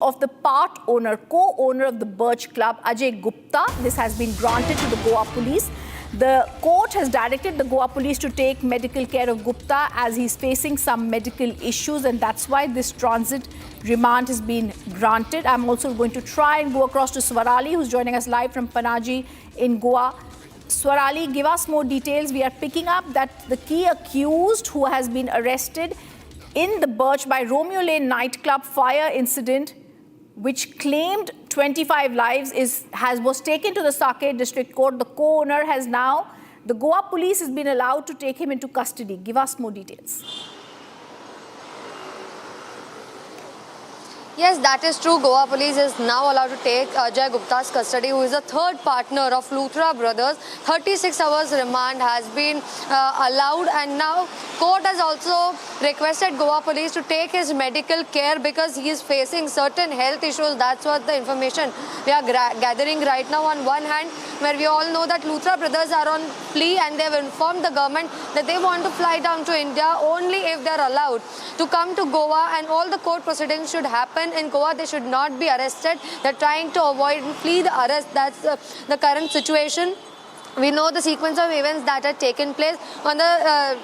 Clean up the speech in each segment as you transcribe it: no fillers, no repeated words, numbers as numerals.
of the part owner, co-owner of the Birch Club, Ajay Gupta. This has been granted to the Goa Police. The court has directed the Goa Police to take medical care of Gupta as he's facing some medical issues, and that's why this transit remand has been granted. I'm also going to try and go across to Swarali, who's joining us live from Panaji in Goa. Swarali, give us more details. We are picking up that the key accused who has been arrested in the Birch by Romeo Lane Nightclub fire incident, which claimed 25 lives, was taken to the Saket District Court. The co-owner has now, the Goa Police has been allowed to take him into custody. Give us more details. Yes, that is true. Goa Police is now allowed to take Ajay Gupta's custody, who is a third partner of Luthra brothers. 36 hours remand has been allowed, and now court has also requested Goa Police to take his medical care because he is facing certain health issues. That's what the information we are gathering right now. On one hand, where we all know that Luthra brothers are on plea and they have informed the government that they want to fly down to India only if they are allowed to come to Goa, and all the court proceedings should happen in Goa. They should not be arrested. They're trying to avoid and flee the arrest. That's the current situation. We know the sequence of events that had taken place on the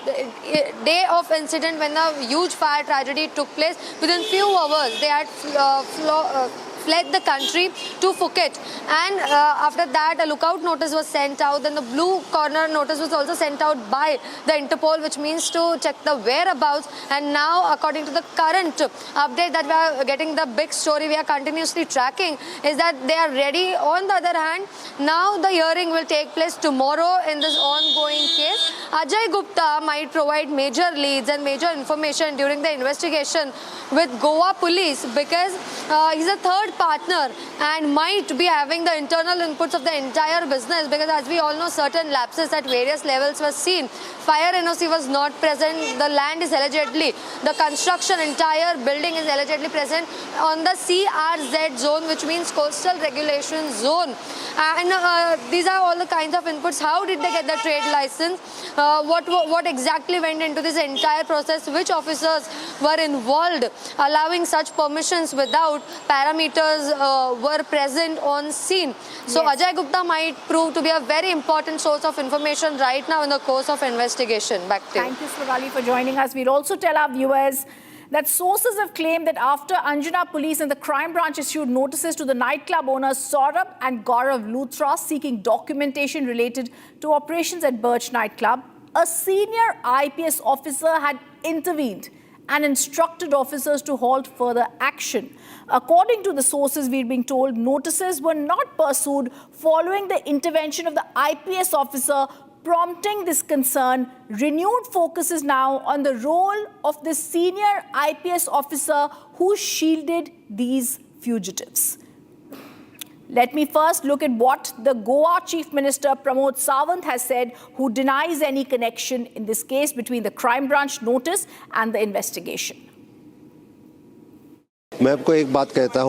day of incident when the huge fire tragedy took place. Within few hours, they had fled the country to Phuket, and after that a lookout notice was sent out. Then the blue corner notice was also sent out by the Interpol, which means to check the whereabouts. And now, according to the current update that we are getting, the big story we are continuously tracking is that they are ready. On the other hand, now the hearing will take place tomorrow in this ongoing case. Ajay Gupta might provide major leads and major information during the investigation with Goa Police because he's a third partner and might be having the internal inputs of the entire business, because as we all know, certain lapses at various levels were seen. Fire NOC was not present. The land is allegedly, the construction, entire building is allegedly present on the CRZ zone, which means coastal regulation zone. And these are all the kinds of inputs. How did they get the trade license? What exactly went into this entire process? Which officers were involved allowing such permissions without parameters were present on scene? So yes, Ajay Gupta might prove to be a very important source of information right now in the course of investigation. Back to you. Thank you, Swarali, for joining us. We'll also tell our viewers that sources have claimed that after Anjana Police and the crime branch issued notices to the nightclub owners Saurabh and Gaurav Luthra seeking documentation related to operations at Birch nightclub, a senior IPS officer had intervened and instructed officers to halt further action. According to the sources, we're being told notices were not pursued following the intervention of the IPS officer, prompting this concern. Renewed focus is now on the role of the senior IPS officer who shielded these fugitives. Let me first look at what the Goa Chief Minister Pramod Sawant has said, who denies any connection in this case between the crime branch notice and the investigation. मैं आपको एक बात कहता हूं